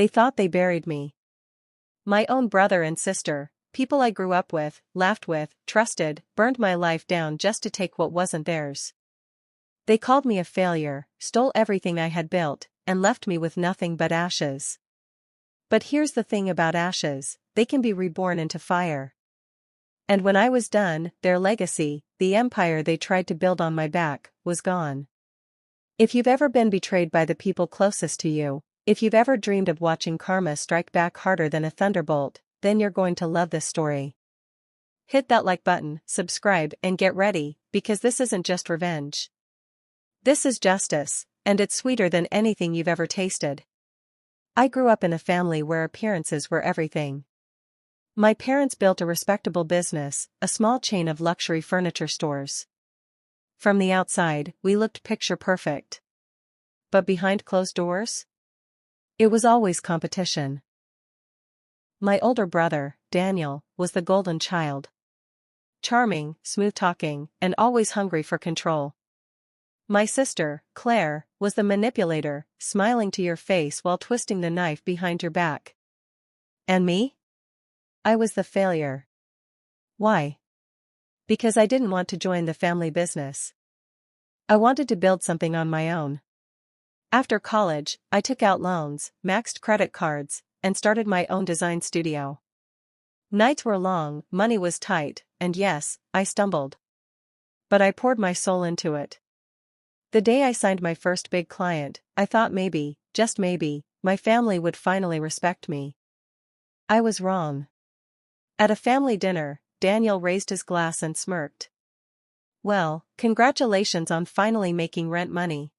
They thought they buried me. My own brother and sister, people I grew up with, laughed with, trusted, burned my life down just to take what wasn't theirs. They called me a failure, stole everything I had built, and left me with nothing but ashes. But here's the thing about ashes, they can be reborn into fire. And when I was done, their legacy, the empire they tried to build on my back, was gone. If you've ever been betrayed by the people closest to you, if you've ever dreamed of watching karma strike back harder than a thunderbolt, then you're going to love this story. Hit that like button, subscribe, and get ready, because this isn't just revenge. This is justice, and it's sweeter than anything you've ever tasted. I grew up in a family where appearances were everything. My parents built a respectable business, a small chain of luxury furniture stores. From the outside, we looked picture perfect. But behind closed doors? It was always competition. My older brother, Daniel, was the golden child. Charming, smooth-talking, and always hungry for control. My sister, Claire, was the manipulator, smiling to your face while twisting the knife behind your back. And me? I was the failure. Why? Because I didn't want to join the family business. I wanted to build something on my own. After college, I took out loans, maxed credit cards, and started my own design studio. Nights were long, money was tight, and yes, I stumbled. But I poured my soul into it. The day I signed my first big client, I thought maybe, just maybe, my family would finally respect me. I was wrong. At a family dinner, Daniel raised his glass and smirked. Well, congratulations on finally making rent money.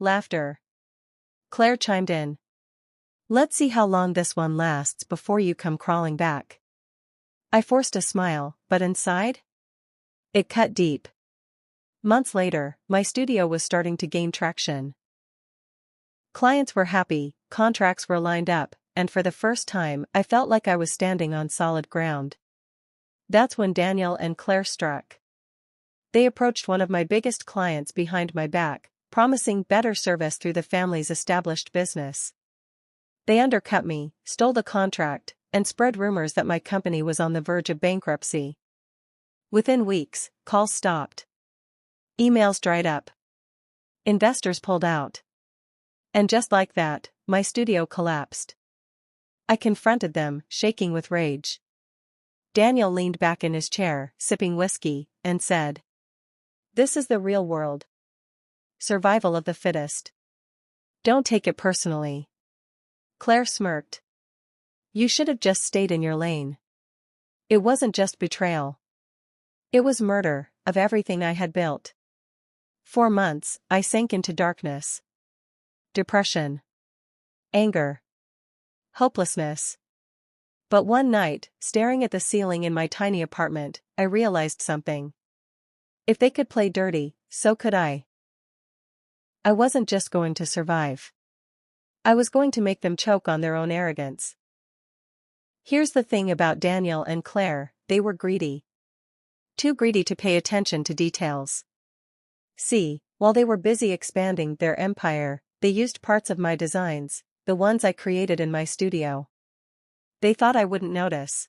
Laughter. Claire chimed in. Let's see how long this one lasts before you come crawling back. I forced a smile, but inside? It cut deep. Months later, my studio was starting to gain traction. Clients were happy, contracts were lined up, and for the first time I felt like I was standing on solid ground. That's when Daniel and Claire struck. They approached one of my biggest clients behind my back, promising better service through the family's established business. They undercut me, stole the contract, and spread rumors that my company was on the verge of bankruptcy. Within weeks, calls stopped. Emails dried up. Investors pulled out. And just like that, my studio collapsed. I confronted them, shaking with rage. Daniel leaned back in his chair, sipping whiskey, and said, "This is the real world. Survival of the fittest. Don't take it personally." Claire smirked. "You should have just stayed in your lane." It wasn't just betrayal. It was murder, of everything I had built. For months, I sank into darkness. Depression. Anger. Hopelessness. But one night, staring at the ceiling in my tiny apartment, I realized something. If they could play dirty, so could I. I wasn't just going to survive. I was going to make them choke on their own arrogance. Here's the thing about Daniel and Claire, they were greedy. Too greedy to pay attention to details. See, while they were busy expanding their empire, they used parts of my designs, the ones I created in my studio. They thought I wouldn't notice.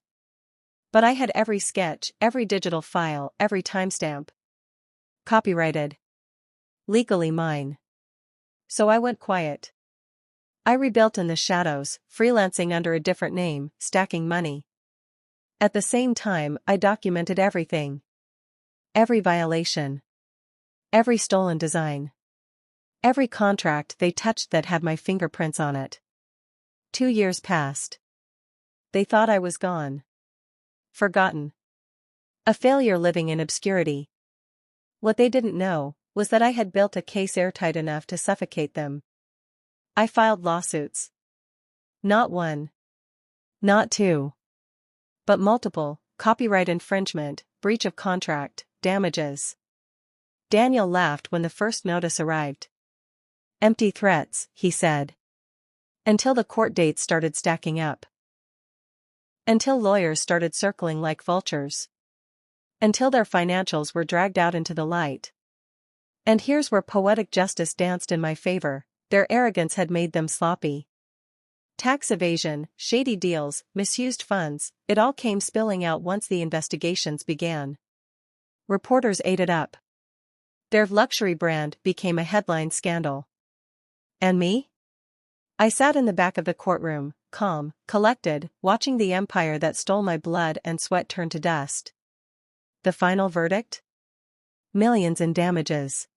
But I had every sketch, every digital file, every timestamp. Copyrighted. Legally mine. So I went quiet. I rebuilt in the shadows, freelancing under a different name, stacking money. At the same time, I documented everything. Every violation. Every stolen design. Every contract they touched that had my fingerprints on it. 2 years passed. They thought I was gone. Forgotten. A failure living in obscurity. What they didn't know was that I had built a case airtight enough to suffocate them. I filed lawsuits. Not one. Not two. But multiple: copyright infringement, breach of contract, damages. Daniel laughed when the first notice arrived. Empty threats, he said. Until the court dates started stacking up. Until lawyers started circling like vultures. Until their financials were dragged out into the light. And here's where poetic justice danced in my favor: their arrogance had made them sloppy. Tax evasion, shady deals, misused funds, it all came spilling out once the investigations began. Reporters ate it up. Their luxury brand became a headline scandal. And me? I sat in the back of the courtroom, calm, collected, watching the empire that stole my blood and sweat turn to dust. The final verdict? Millions in damages.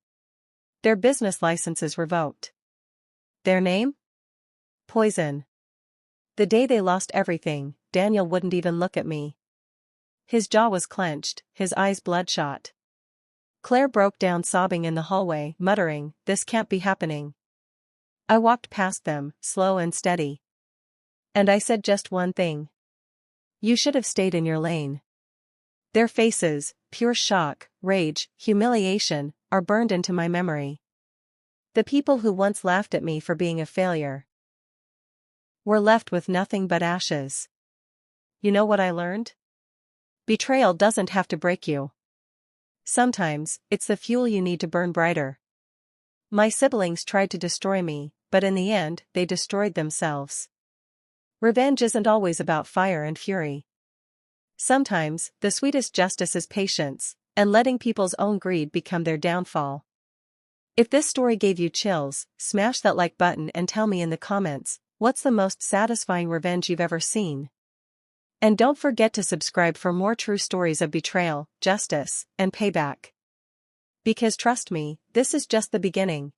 Their business licenses revoked. Their name? Poison. The day they lost everything, Daniel wouldn't even look at me. His jaw was clenched, his eyes bloodshot. Claire broke down sobbing in the hallway, muttering, "This can't be happening." I walked past them, slow and steady. And I said just one thing. You should have stayed in your lane. Their faces, pure shock, rage, humiliation, are burned into my memory. The people who once laughed at me for being a failure were left with nothing but ashes. You know what I learned? Betrayal doesn't have to break you. Sometimes, it's the fuel you need to burn brighter. My siblings tried to destroy me, but in the end, they destroyed themselves. Revenge isn't always about fire and fury. Sometimes, the sweetest justice is patience, and letting people's own greed become their downfall. If this story gave you chills, smash that like button and tell me in the comments, what's the most satisfying revenge you've ever seen? And don't forget to subscribe for more true stories of betrayal, justice, and payback. Because trust me, this is just the beginning.